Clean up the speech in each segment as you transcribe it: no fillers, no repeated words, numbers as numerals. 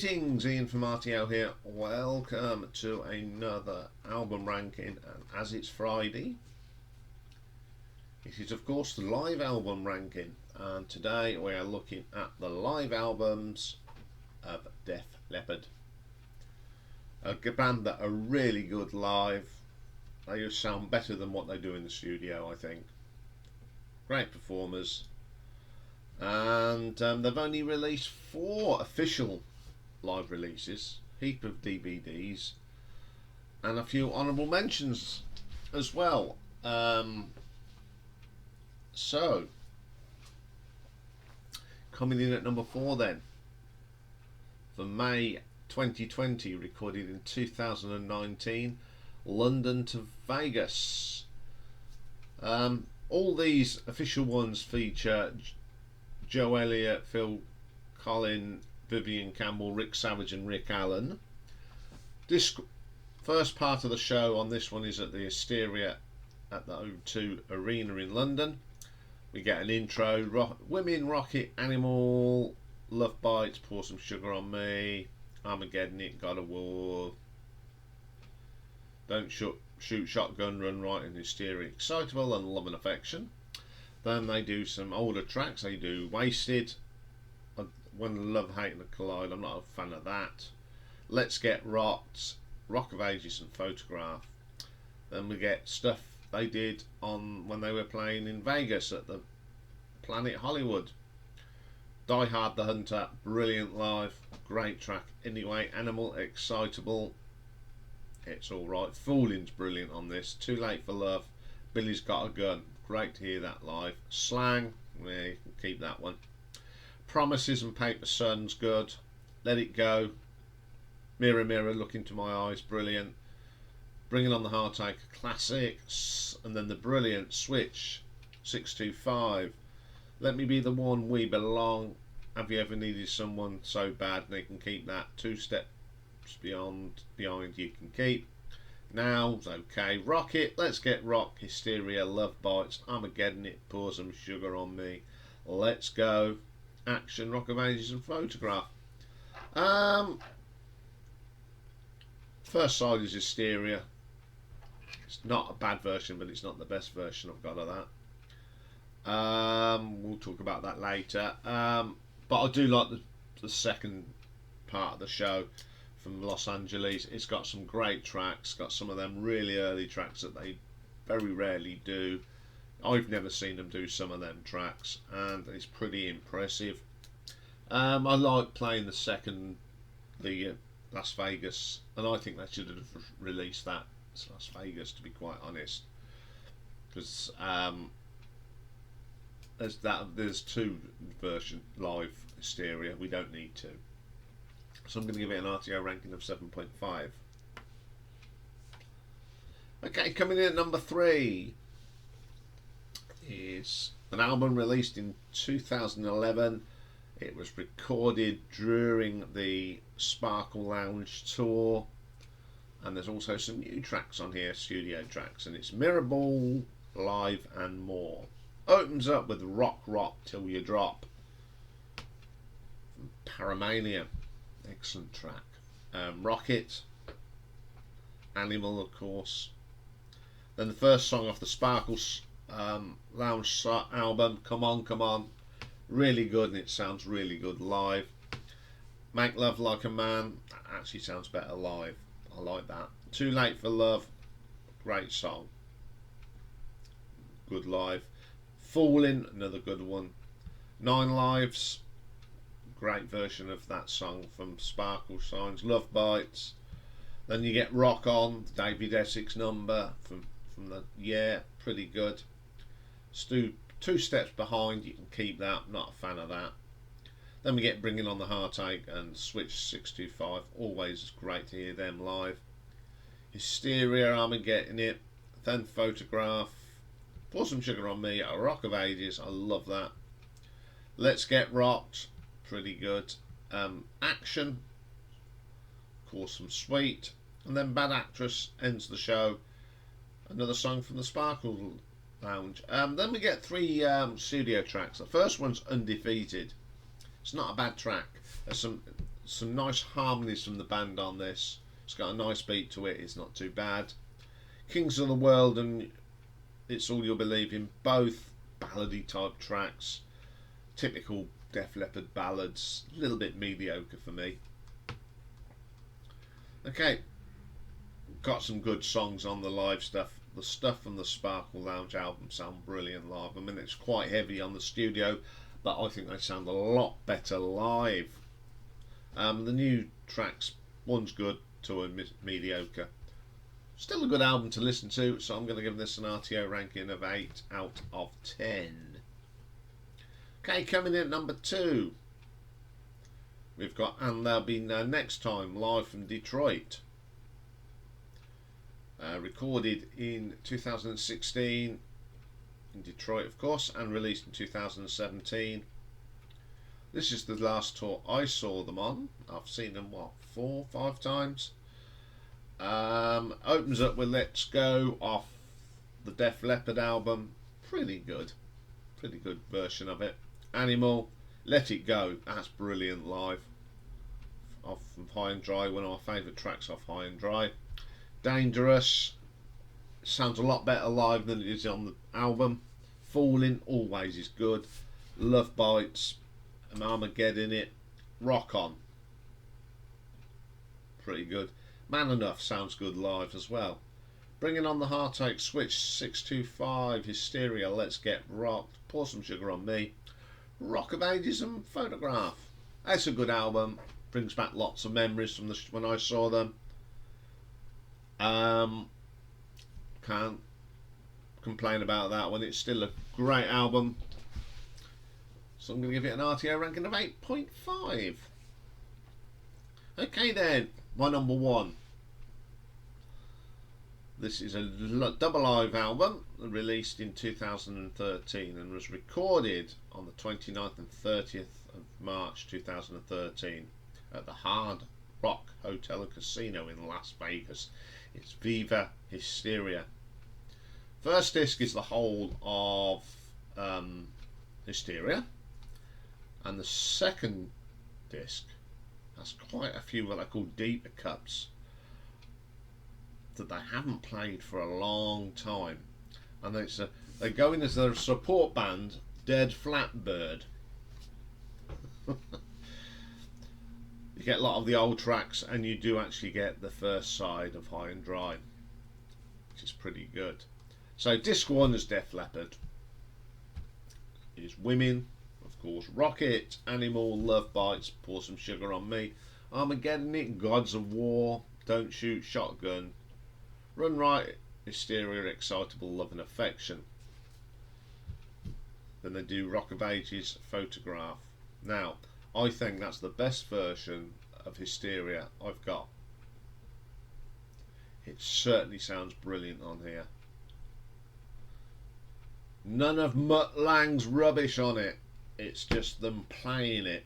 Greetings, Iain from RTO here. Welcome to another album ranking, and as it's Friday, it is of course the live album ranking, and today we are looking at the live albums of Def Leppard, a band that are really good live. They just sound better than what they do in the studio, I think. Great performers, and they've only released 4 official live releases, heap of DVDs, and a few honourable mentions as well. So coming in at number 4 then, for May 2020, recorded in 2019, London to Vegas. All these official ones feature Joe Elliott, Phil Collins, Vivian Campbell, Rick Savage and Rick Allen. This first part of the show on this one is at the Hysteria at the O2 Arena in London. We get an intro, Women, Rocket, Animal, Love Bites, Pour Some Sugar on Me, Armageddon It, God of War, Don't Shoot Shotgun, Run Right and Hysteria, Excitable and Love and Affection. Then they do some older tracks. They do Wasted, When Love, Hate and Collide. I'm not a fan of that. Let's Get Rocked, Rock of Ages and Photograph. Then we get stuff they did on when they were playing in Vegas at the Planet Hollywood. Die Hard the Hunter, brilliant live, great track. Anyway, Animal, Excitable, It's Alright. Fooling's brilliant on this. Too Late for Love, Billy's Got a Gun, great to hear that live. Slang, yeah, you can keep that one. Promises and Paper Sun's good. Let It Go, Mirror Mirror, Look Into My Eyes, brilliant. Bringing on the Heartache, classic. And then the brilliant Switch 625, Let Me Be the One, We Belong, Have You Ever Needed Someone So Bad, and they can keep that. 2 Steps Behind You can keep. Now's okay. Rocket, Let's Get Rock, Hysteria, Love Bites, Armageddon It, Pour Some Sugar on Me, Let's Go, Action, Rock of Ages and Photograph. First side is Hysteria. It's not a bad version, but it's not the best version I've got of that. We'll talk about that later. But I do like the second part of the show from Los Angeles. It's got some great tracks, got some of them really early tracks that they very rarely do. I've never seen them do some of them tracks, and it's pretty impressive. I like playing the Las Vegas, and I think they should have released that as Las Vegas, to be quite honest, because there's 2 version live Hysteria. We don't need to. So I'm going to give it an RTO ranking of 7.5. Okay, coming in at number 3 is an album released in 2011. It was recorded during the Sparkle Lounge tour, and there's also some new tracks on here, studio tracks, and it's Mirrorball, Live and More. Opens up with Rock Rock Till You Drop from Paramania, excellent track. Rocket, Animal of course. Then the first song off the Sparkles Lounge album, Come On Come On, really good, and it sounds really good live. Make Love Like a Man, that actually sounds better live. I like that. Too Late for Love, great song, good live. Fooling, another good one. 9 Lives, great version of that song from Sparkle Signs. Love Bites. Then you get Rock On, David Essex number from the pretty good. 2 Steps Behind, you can keep that, not a fan of that. Then we get Bringing on the Heartache and Switch 625, always great to hear them live. Hysteria, Armageddon It, then Photograph, Pour Some Sugar on Me, A Rock of Ages, I love that. Let's Get Rocked, pretty good. Action, of course, some Sweet, and then Bad Actress ends the show. Another song from the Sparkle Lounge. Then we get 3 studio tracks. The first one's Undefeated. It's not a bad track. There's some nice harmonies from the band on this. It's got a nice beat to it. It's not too bad. Kings of the World and It's All You'll Believe in, both ballady type tracks. Typical Def Leppard ballads. A little bit mediocre for me. Okay, got some good songs on the live stuff. The stuff from the Sparkle Lounge album sound brilliant live. I mean, it's quite heavy on the studio, but I think they sound a lot better live. The new tracks, one's good, two are mediocre. Still a good album to listen to, so I'm going to give this an RTO ranking of 8 out of 10. Okay, coming in at number 2, we've got And There'll Be No Next Time, live from Detroit. Recorded in 2016 in Detroit, of course, and released in 2017. This is the last tour I saw them on. I've seen them, what, 4 or 5 times. Opens up with Let's Go off the Def Leppard album. Pretty good version of it. Animal, Let It Go, that's brilliant live. Off from High and Dry, one of my favourite tracks off High and Dry. Dangerous, sounds a lot better live than it is on the album. Falling, always is good. Love Bites, Armageddon it. Rock On, pretty good. Man Enough sounds good live as well. Bringing On the Heartache, Switch 625, Hysteria, Let's Get Rocked, Pour Some Sugar on Me, Rock of Ages and Photograph. That's a good album. Brings back lots of memories from when I saw them. Can't complain about that one. It's still a great album. So I'm going to give it an RTO ranking of 8.5. Okay then, my number 1. This is a double live album released in 2013 and was recorded on the 29th and 30th of March 2013 at the Hard Rock Hotel and Casino in Las Vegas. It's Viva Hysteria. First disc is the whole of Hysteria, and the second disc has quite a few what I call deeper cuts that they haven't played for a long time, and they go in as their support band, Def Leppard. You get a lot of the old tracks, and you do actually get the first side of High and Dry, which is pretty good. So disc 1 is Def Leppard. Is Women, of course, Rocket, Animal, Love Bites, Pour Some Sugar on Me, Armageddon It, Gods of War, Don't Shoot, Shotgun, Run Right, Hysteria, Excitable, Love and Affection. Then they do Rock of Ages, Photograph. Now, I think that's the best version of Hysteria I've got. It certainly sounds brilliant on here. None of Mutt Lange's rubbish on it. It's just them playing it.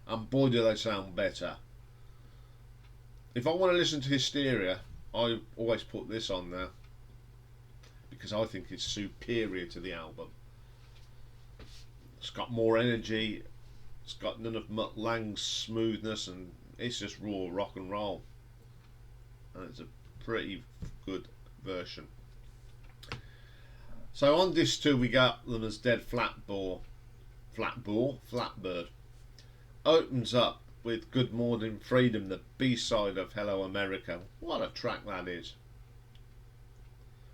And boy do they sound better. If I want to listen to Hysteria, I always put this on there, because I think it's superior to the album. It's got more energy, it's got none of Mutt Lange's smoothness, and it's just raw rock and roll. And it's a pretty good version. So on disc 2 we got them as Dead Flatbird. Opens up with Good Morning Freedom, the B-side of Hello America. What a track that is.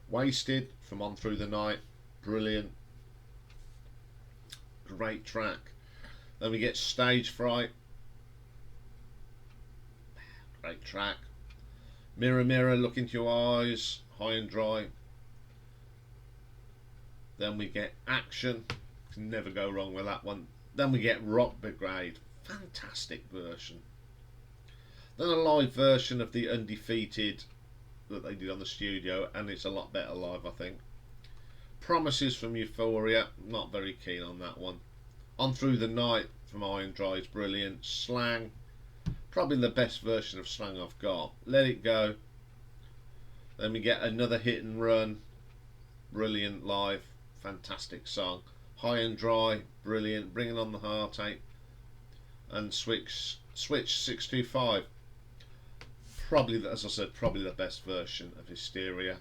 Wasted from On Through the Night, brilliant. Great track. Then we get Stage Fright. Great track. Mirror Mirror, Look Into Your Eyes, High and Dry. Then we get Action. Can never go wrong with that one. Then we get Rock Brigade. Fantastic version. Then a live version of the Undefeated that they did on the studio, and it's a lot better live, I think. Promises from Euphoria, not very keen on that one. On Through the Night from Iron Dry is brilliant. Slang, probably the best version of Slang I've got. Let It Go. Then we get Another Hit and Run, brilliant live, fantastic song. High and Dry, brilliant. Bringing On the Heartache. and Switch 625. Probably, as I said, probably the best version of Hysteria.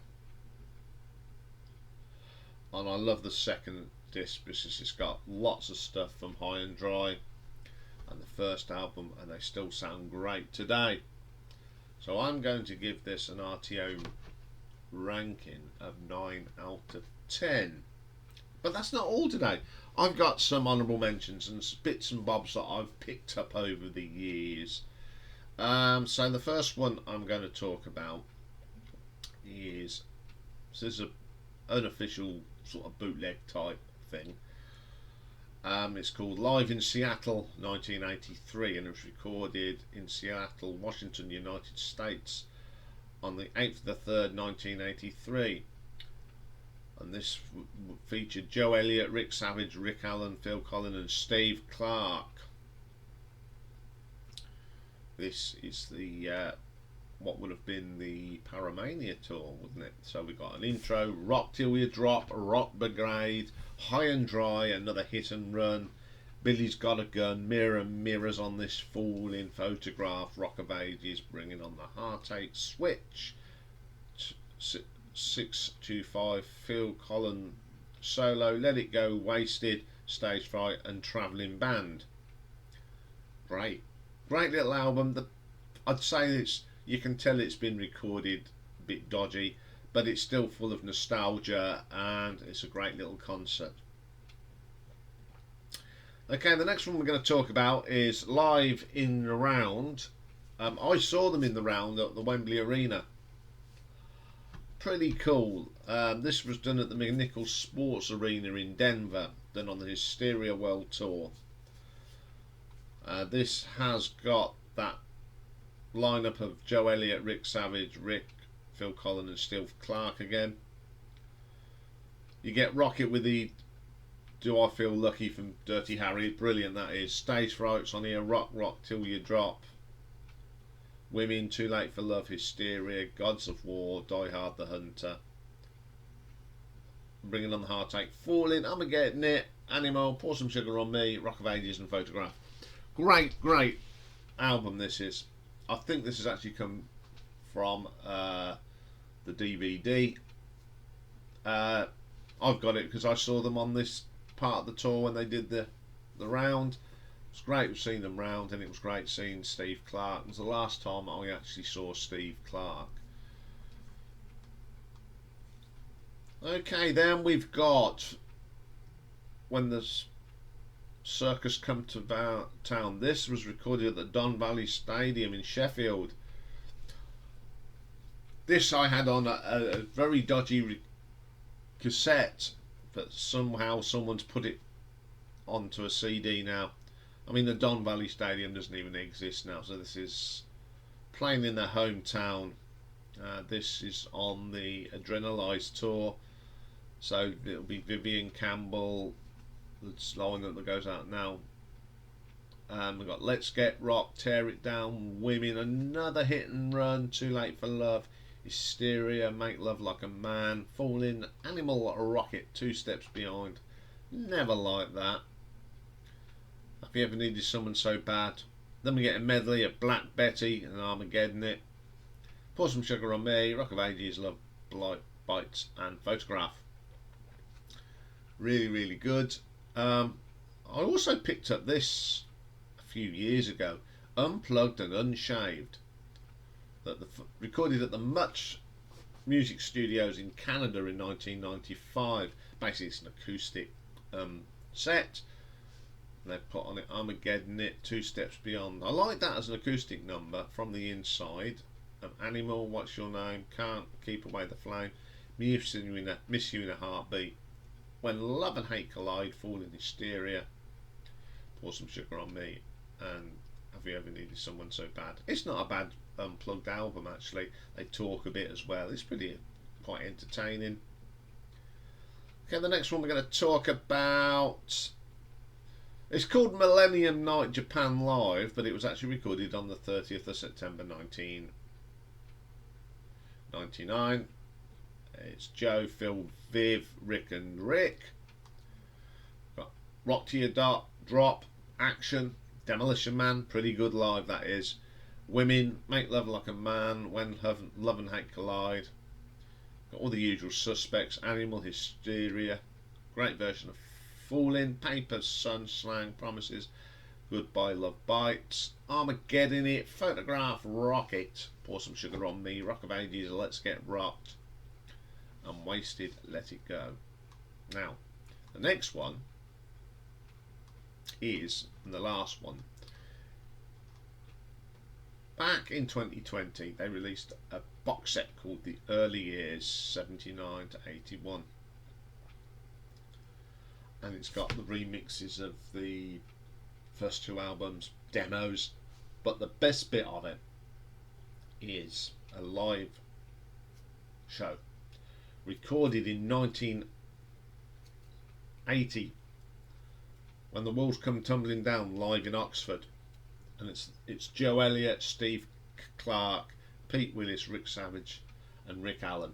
And I love the second disc because it's got lots of stuff from High and Dry and the first album, and they still sound great today. So I'm going to give this an RTO ranking of 9 out of 10. But that's not all today. I've got some honourable mentions and bits and bobs that I've picked up over the years. So the first one I'm going to talk about is, this is an unofficial sort of bootleg type thing. It's called Live in Seattle 1983, and it was recorded in Seattle, Washington, United States on the 8th of the 3rd, 1983. And this featured Joe Elliott, Rick Savage, Rick Allen, Phil Collins and Steve Clark. This is the what would have been the Paramania tour, wouldn't it? So we got an intro, Rock Till You Drop, Rock Brigade, High and Dry, another hit and run, Billy's Got a Gun, Mirror Mirrors on This Fool in Photograph, Rock of Ages, Bringing on the Heartache, Switch 625, Phil Collins solo, Let It Go, Wasted, Stage Fright and Travelling Band. Great little album. I'd say you can tell it's been recorded a bit dodgy, but it's still full of nostalgia and it's a great little concert. Okay, the next one we're going to talk about is Live in the Round. I saw them in the Round at the Wembley Arena. Pretty cool. This was done at the McNichols Sports Arena in Denver, done on the Hysteria World Tour. This has got that lineup of Joe Elliott, Rick Savage, Rick, Phil Collins and Steve Clark again. You get Rocket with the Do I Feel Lucky from Dirty Harry, brilliant that is. Stage Frights on here, Rock Till You Drop, Women, Too Late for Love, Hysteria, Gods of War, Die Hard the Hunter, Bringing on the Heartache, Falling, I'm Getting It, Animal, Pour Some Sugar on Me, Rock of Ages and Photograph. Great album this is. I think this has actually come from the DVD. I've got it because I saw them on this part of the tour when they did the round. It was great seeing them round, and it was great seeing Steve Clark. It was the last time I actually saw Steve Clark. Okay, then we've got When the Circus Come to Town. This was recorded at the Don Valley Stadium in Sheffield. This I had on a very dodgy cassette, but somehow someone's put it onto a CD now. I mean, the Don Valley Stadium doesn't even exist now, so this is playing in their hometown. This is on the Adrenalize tour, so it'll be Vivian Campbell, the line that goes out now. We've got Let's Get Rock, Tear It Down, Women, another hit and run, Too Late for Love, Hysteria, Make Love Like a Man, Falling, Animal, Rocket, Two Steps Behind, Never Like That, Have You Ever Needed Someone So Bad. Then we get a medley of Black Betty and Armageddon It, Pour Some Sugar on Me, Rock of Ages, Love Bites and Photograph. Really good. I also picked up this a few years ago, Unplugged and Unshaved, that recorded at the Much Music Studios in Canada in 1995. Basically it's an acoustic set. They put on it Armageddon It, Two Steps Beyond. I like that as an acoustic number. From the Inside, Animal, What's Your Name, Can't Keep Away the Flame, Miss You in a Heartbeat, When Love and Hate Collide, Falling, Hysteria, Pour Some Sugar on Me, and Have You Ever Needed Someone So Bad. It's not a bad Unplugged album actually. They talk a bit as well. It's quite entertaining. Okay, the next one we're going to talk about, it's called Millennium Night Japan Live, but it was actually recorded on the 30th of September 1999. It's Joe, Phil, Viv, Rick and Rick. Got Rock to Your Drop, Action, Demolition Man, pretty good live that is. Women, Make Love Like a Man, When Love and Hate Collide. Got all the usual suspects. Animal Hysteria, great version of Fooling, Paper, Sun, Slang, Promises, Goodbye Love Bites, Armageddon It, Photograph, Rocket, Pour Some Sugar on Me, Rock of Ages, Let's Get Rocked, and Wasted, Let It Go. Now, the next one is, and the last one, back in 2020 they released a box set called The Early Years 79 to 81, and it's got the remixes of the first two albums, demos, but the best bit of it is a live show recorded in 1980 when the walls come tumbling down, live in Oxford. And it's Joe Elliott, Steve Clark, Pete Willis, Rick Savage and Rick Allen.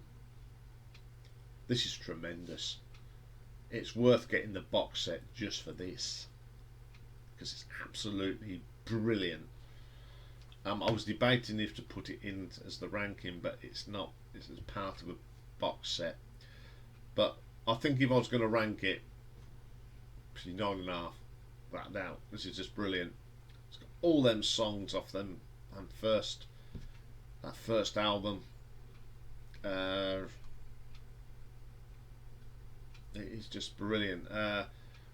This is tremendous. It's worth getting the box set just for this, because it's absolutely brilliant. I was debating if to put it in as the ranking, but it's not. It's as part of a box set. But I think if I was going to rank it, 9.5. That now, this is just brilliant. It's got all them songs off them and that first album. It is just brilliant.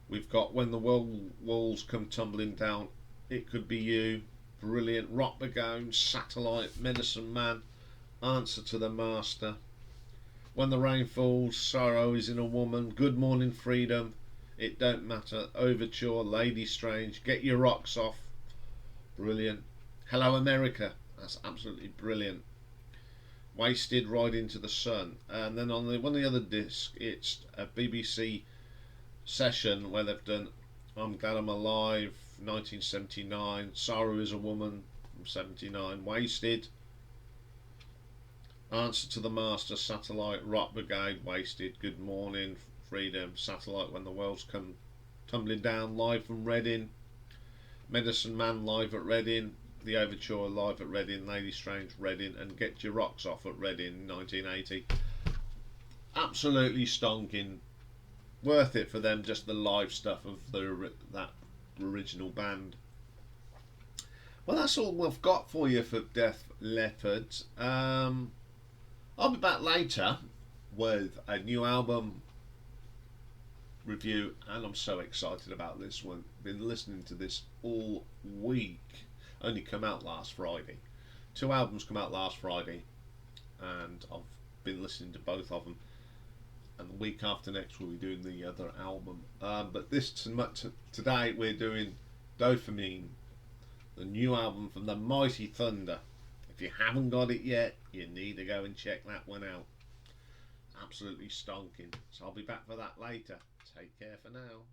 We've got When the Walls Come Tumbling Down, It Could Be You, brilliant. Rock the Gown, Satellite, Medicine Man, Answer to the Master, When the Rain Falls, Sorrow Is in a Woman, Good Morning Freedom, It Don't Matter, Overture, Lady Strange, Get Your Rocks Off, brilliant. Hello America, that's absolutely brilliant. Wasted, Ride Into the Sun. And then on one of the other discs, it's a BBC session where they've done I'm Glad I'm Alive, 1979, Sorrow Is a Woman from 79, Wasted, Answer to the Master, Satellite, Rock Brigade, Wasted, Good Morning Freedom, Satellite, When the World's Come Tumbling Down, live from Reading, Medicine Man live at Reading, The Overture live at Reading, Lady Strange Reading, and Get Your Rocks Off at Reading 1980. Absolutely stonking. Worth it for them, just the live stuff of that original band. Well, that's all we've got for you for Def Leppard. I'll be back later with a new album review, and I'm so excited about this one. Been listening to this all week. Only come out last Friday. 2 albums come out last Friday, and I've been listening to both of them. And the week after next we'll be doing the other album. But today we're doing Dopamine, the new album from the Mighty Thunder. If you haven't got it yet, you need to go and check that one out. Absolutely stonking. So I'll be back for that later. Take care for now.